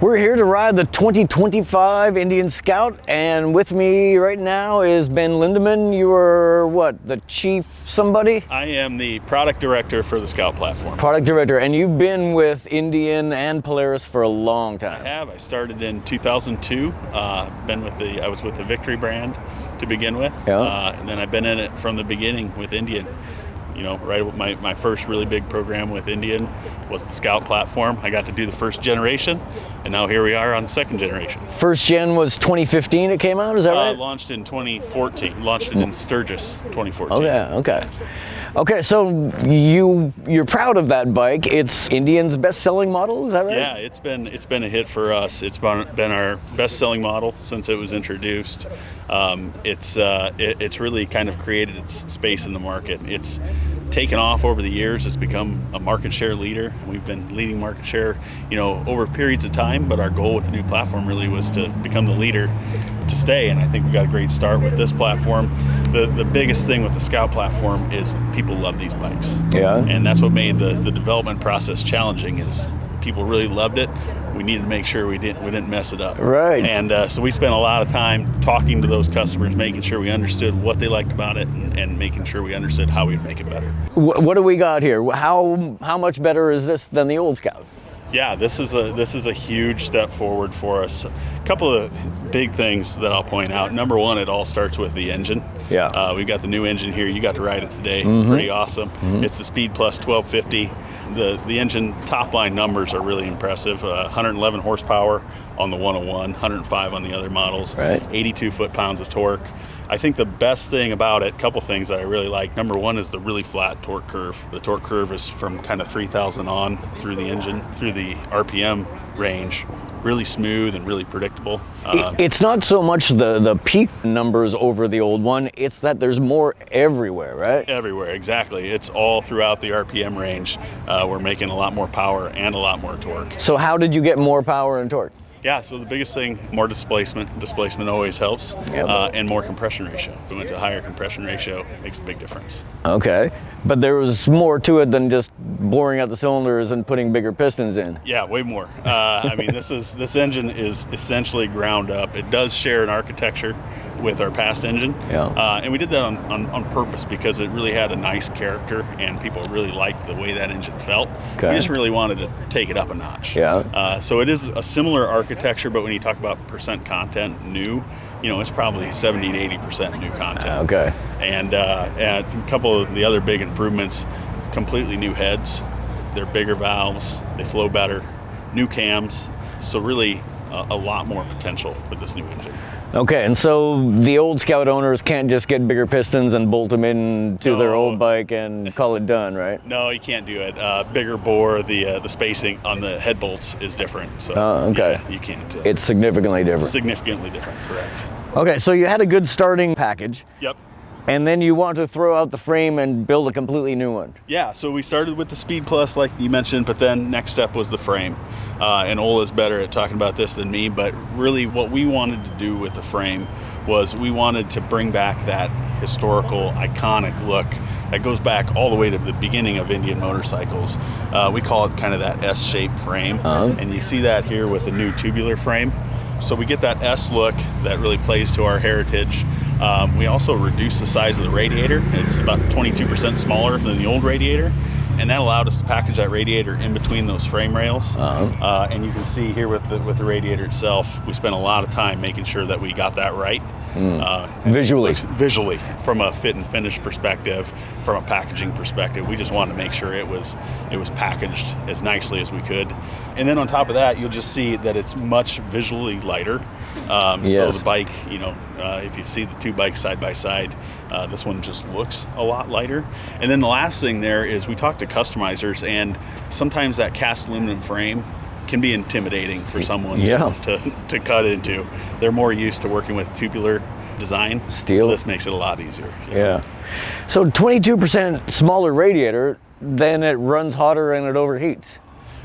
We're here to ride the 2025 Indian Scout, and with me right now is Ben Lindaman. You are what, the chief somebody? I am the product director for the Scout platform. Product director, and you've been with Indian and Polaris for a long time. I have. I started in 2002. I was with the Victory brand to begin with, and then I've been in it from the beginning with Indian. You know, my first really big program with Indian was the Scout platform. I got to do the first generation, and now here we are on the second generation. First gen was 2015 it came out, is that right? Launched in 2014. Launched it in Sturgis 2014. Oh yeah, okay. Okay, so you're proud of that bike. It's Indian's best-selling model, is that right? Yeah, it's been a hit for us. It's been our best-selling model since it was introduced. It's really kind of created its space in the market. It's taken off over the years. It's become a market share leader. We've been leading market share, over periods of time, but our goal with the new platform really was to become the leader to stay, and I think we got a great start with this platform. The biggest thing with the Scout platform is people love these bikes. Yeah. And that's what made the development process challenging, is people really loved it. We needed to make sure we didn't mess it up. Right. And so we spent a lot of time talking to those customers, making sure we understood what they liked about it, and making sure we understood how we'd make it better. What do we got here? How much better is this than the old Scout? Yeah, this is a huge step forward for us. A couple of big things that I'll point out. Number one, it all starts with the engine. Yeah. We've got the new engine here. You got to ride it today. Mm-hmm. Pretty awesome. Mm-hmm. It's the Speed Plus 1250. The engine top line numbers are really impressive. 111 horsepower on the 101, 105 on the other models. Right. 82 foot-pounds of torque. I think the best thing about it, a couple things that I really like. Number one is the really flat torque curve. The torque curve is from kind of 3,000 on through the engine, through the RPM range. Really smooth and really predictable. It's not so much the peak numbers over the old one, it's that there's more everywhere, right? Everywhere, exactly. It's all throughout the RPM range. We're making a lot more power and a lot more torque. So how did you get more power and torque? Yeah, so the biggest thing, more displacement. Displacement always helps, and more compression ratio. We went to a higher compression ratio, makes a big difference. Okay, but there was more to it than just boring out the cylinders and putting bigger pistons in. Yeah, way more. I mean, this engine is essentially ground up. It does share an architecture with our past engine, and we did that on purpose because it really had a nice character, and people really liked the way that engine felt. Okay. We just really wanted to take it up a notch. Yeah. So it is a similar architecture, but when you talk about percent content new, it's probably 70 to 80% new content. Okay. And a couple of the other big improvements: completely new heads. They're bigger valves. They flow better. New cams. So really a lot more potential with this new engine. Okay, and so the old Scout owners can't just get bigger pistons and bolt them into their old bike and call it done, right? No, you can't do it. Bigger bore, the spacing on the head bolts is different. So okay. Yeah, you can't. It's significantly different. Significantly different, correct. Okay, so you had a good starting package. Yep. And then you want to throw out the frame and build a completely new one. Yeah, so we started with the Speed Plus, like you mentioned, but then next step was the frame. And Ola's better at talking about this than me, but really what we wanted to do with the frame was we wanted to bring back that historical, iconic look that goes back all the way to the beginning of Indian motorcycles. We call it kind of that S-shaped frame, and you see that here with the new tubular frame. So we get that S look that really plays to our heritage. We also reduced the size of the radiator. It's about 22% smaller than the old radiator, and that allowed us to package that radiator in between those frame rails. And you can see here with the radiator itself, we spent a lot of time making sure that we got that right. Visually, from a fit and finish perspective, from a packaging perspective, we just wanted to make sure it was packaged as nicely as we could. And then on top of that, you'll just see that it's much visually lighter. So the bike, if you see the two bikes side by side, this one just looks a lot lighter. And then the last thing there is we talked to customizers, and sometimes that cast aluminum frame can be intimidating for someone to cut into. They're more used to working with tubular design. Steel. So this makes it a lot easier. Yeah. So 22% smaller radiator, then it runs hotter and it overheats.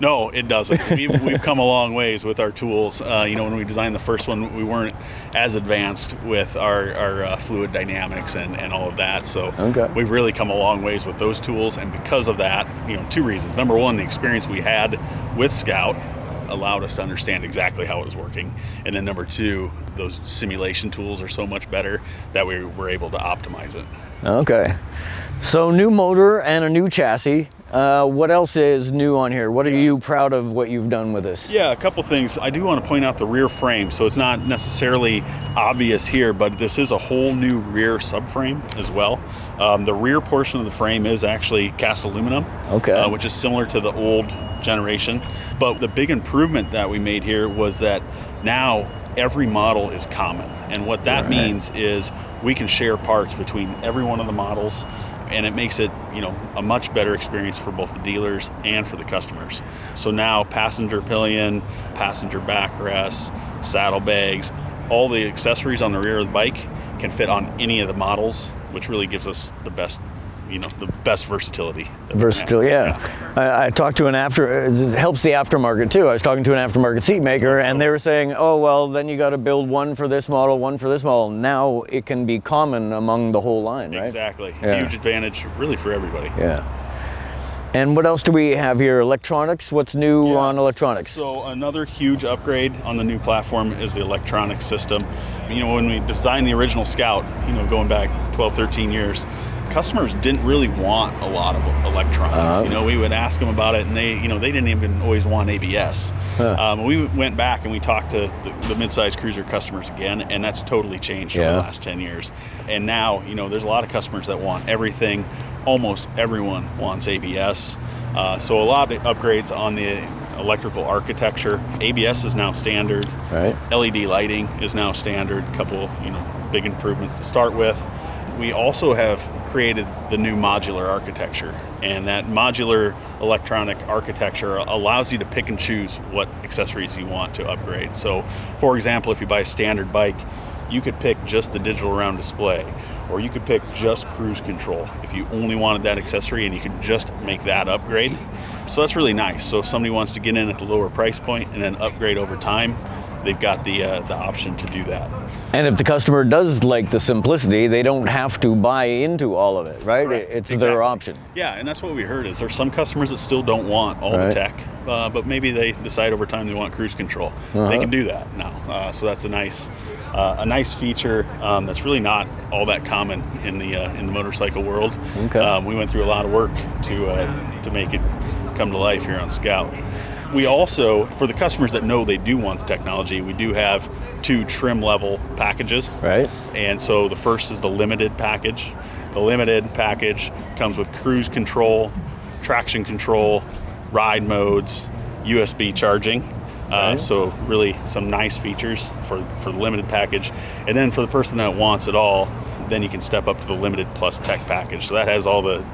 No, it doesn't. We've come a long ways with our tools. When we designed the first one, we weren't as advanced with our fluid dynamics and all of that. So we've really come a long ways with those tools. And because of that, two reasons. Number one, the experience we had with Scout allowed us to understand exactly how it was working. And then number two, those simulation tools are so much better that we were able to optimize it. Okay. So new motor and a new chassis. What else is new on here? What are you proud of what you've done with this? Yeah, a couple things. I do want to point out the rear frame. So it's not necessarily obvious here, but this is a whole new rear subframe as well. The rear portion of the frame is actually cast aluminum, which is similar to the old generation. But the big improvement that we made here was that now every model is common. And what that means is we can share parts between every one of the models, and it makes it, a much better experience for both the dealers and for the customers. So now passenger pillion, passenger backrest, saddlebags, all the accessories on the rear of the bike can fit on any of the models, which really gives us the best versatility. I talked to it helps the aftermarket too. I was talking to an aftermarket seat maker, and they were saying, oh, well, then you got to build one for this model, one for this model. Now it can be common among the whole line, right? Exactly. Huge advantage really for everybody. Yeah. And what else do we have here? Electronics? What's new on electronics? So another huge upgrade on the new platform is the electronic system. When we designed the original Scout, going back 12, 13 years, customers didn't really want a lot of electronics. We would ask them about it, and they didn't even always want ABS. We went back and we talked to the mid-size cruiser customers again, and that's totally changed over the last 10 years. And now, there's a lot of customers that want everything. Almost everyone wants ABS. So a lot of upgrades on the electrical architecture. ABS is now standard. Right. LED lighting is now standard. A couple, big improvements to start with. We also have created the new modular architecture, and that modular electronic architecture allows you to pick and choose what accessories you want to upgrade. So, for example, if you buy a standard bike, you could pick just the digital round display, or you could pick just cruise control if you only wanted that accessory, and you could just make that upgrade. So that's really nice. So if somebody wants to get in at the lower price point and then upgrade over time, they've got the option to do that. And if the customer does like the simplicity, they don't have to buy into all of it, right? It's their option. Yeah, and that's what we heard is there's some customers that still don't want all the tech, but maybe they decide over time they want cruise control. They can do that now. So that's a nice feature that's really not all that common in the motorcycle world. We went through a lot of work to make it come to life here on Scout. We also, for the customers that know they do want the technology, we do have 2 trim level packages. Right. And so the first is the limited package. The limited package comes with cruise control, traction control, ride modes, USB charging. So really some nice features for the limited package. And then for the person that wants it all, then you can step up to the limited plus tech package. So that has all the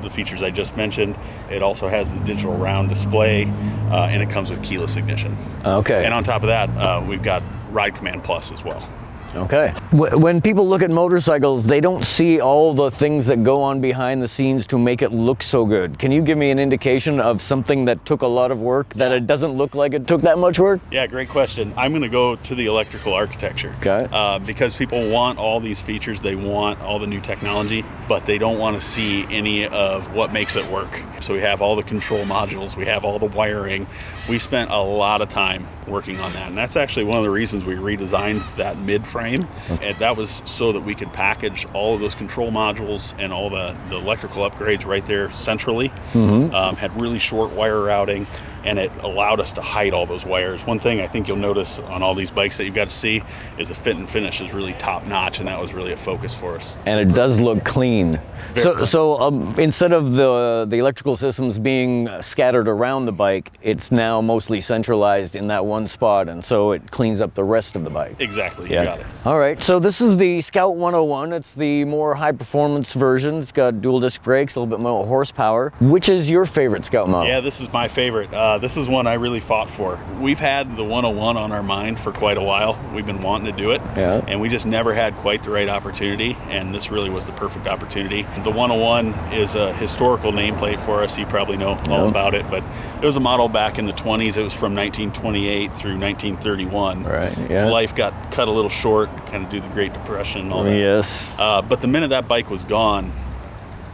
features I just mentioned. It also has the digital round display, and it comes with keyless ignition. Okay. And on top of that, we've got Ride Command Plus as well. Okay. When people look at motorcycles, they don't see all the things that go on behind the scenes to make it look so good. Can you give me an indication of something that took a lot of work, that it doesn't look like it took that much work? Yeah, great question. I'm going to go to the electrical architecture. Okay. Because people want all these features, they want all the new technology, but they don't want to see any of what makes it work. So we have all the control modules, we have all the wiring. We spent a lot of time working on that, and that's actually one of the reasons we redesigned that mid-frame. And that was so that we could package all of those control modules and all the electrical upgrades right there centrally. Had really short wire routing, and it allowed us to hide all those wires. One thing I think you'll notice on all these bikes that you've got to see is the fit and finish is really top notch, and that was really a focus for us. And it does look clean. So instead of the electrical systems being scattered around the bike, it's now mostly centralized in that one spot, and so it cleans up the rest of the bike. Exactly, you got it. All right, so this is the Scout 101. It's the more high-performance version. It's got dual disc brakes, a little bit more horsepower. Which is your favorite Scout model? Yeah, this is my favorite. This is one I really fought for. We've had the 101 on our mind for quite a while. We've been wanting to do it, and we just never had quite the right opportunity, and this really was the perfect opportunity. The 101 is a historical nameplate for us. You probably know all about it, but it was a model back in the 20s. It was from 1928 through 1931. Right, yeah. His life got cut a little short, kind of due to the Great Depression and all that. Yes. But the minute that bike was gone,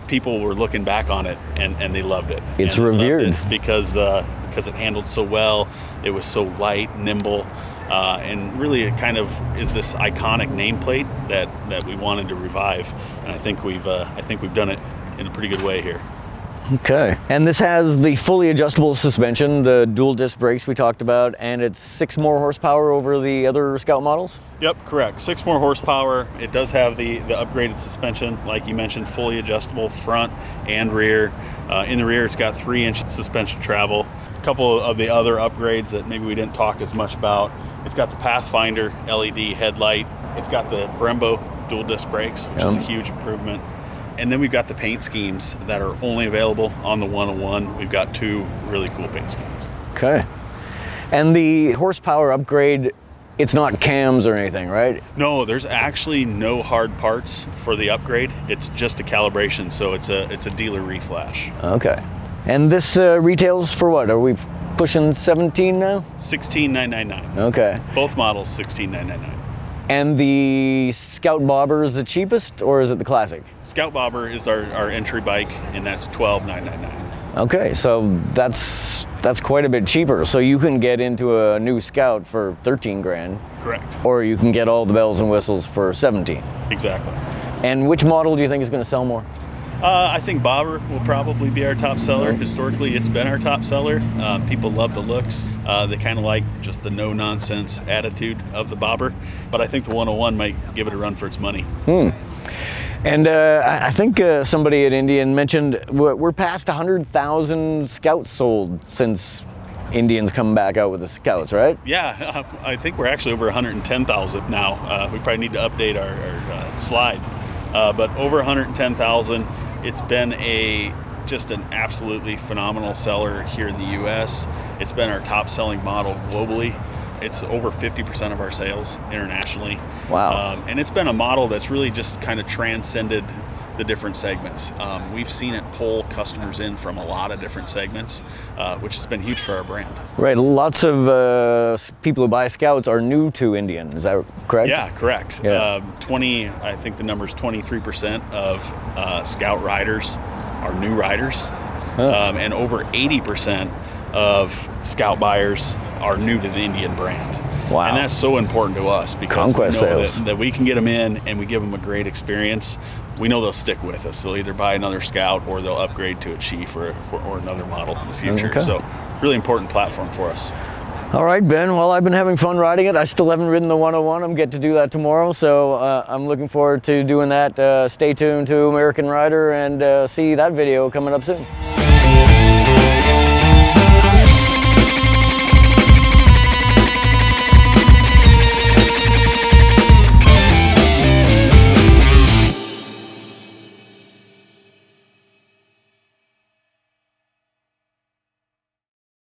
people were looking back on it, and they loved it. It's revered. Because because it handled so well. It was so light, nimble, and really it kind of is this iconic nameplate that we wanted to revive. And I think we've done it in a pretty good way here. Okay. And this has the fully adjustable suspension, the dual disc brakes we talked about, and it's 6 more horsepower over the other Scout models? Yep, correct. 6 more horsepower. It does have the upgraded suspension, like you mentioned, fully adjustable front and rear. In the rear, it's got 3-inch suspension travel. A couple of the other upgrades that maybe we didn't talk as much about. It's got the Pathfinder LED headlight. It's got the Brembo dual disc brakes, which is a huge improvement. And then we've got the paint schemes that are only available on the 101. We've got 2 really cool paint schemes. Okay. And the horsepower upgrade, it's not cams or anything, right? No, there's actually no hard parts for the upgrade. It's just a calibration, so it's a dealer reflash. Okay. And this retails for what? Are we pushing 17 now? $16,999. Okay. Both models $16,999. And the Scout Bobber is the cheapest, or is it the Classic? Scout Bobber is our entry bike, and that's $12,999. Okay, so that's quite a bit cheaper. So you can get into a new Scout for 13 grand. Correct. Or you can get all the bells and whistles for 17. Exactly. And which model do you think is going to sell more? I think Bobber will probably be our top seller. Historically, it's been our top seller. People love the looks. They kind of like just the no-nonsense attitude of the Bobber. But I think the 101 might give it a run for its money. And I think somebody at Indian mentioned we're past 100,000 Scouts sold since Indian's come back out with the Scouts, right? Yeah, I think we're actually over 110,000 now. We probably need to update our slide. But over 110,000. It's been just an absolutely phenomenal seller here in the U.S. It's been our top selling model globally. It's over 50% of our sales internationally. Wow. And it's been a model that's really just kind of transcended the different segments. We've seen it pull customers in from a lot of different segments, which has been huge for our brand. Right, lots of people who buy Scouts are new to Indian, is that correct? Yeah, correct. Yeah. I think the number is 23% of Scout riders are new riders, and over 80% of Scout buyers are new to the Indian brand. Wow. And that's so important to us because Conquest we know sales. that we can get them in and we give them a great experience. We know they'll stick with us. They'll either buy another Scout or they'll upgrade to a Chief or another model in the future. Okay. So really important platform for us. All right, Ben. Well, I've been having fun riding it. I still haven't ridden the 101. I'm get to do that tomorrow, so I'm looking forward to doing that. Stay tuned to American Rider and see that video coming up soon.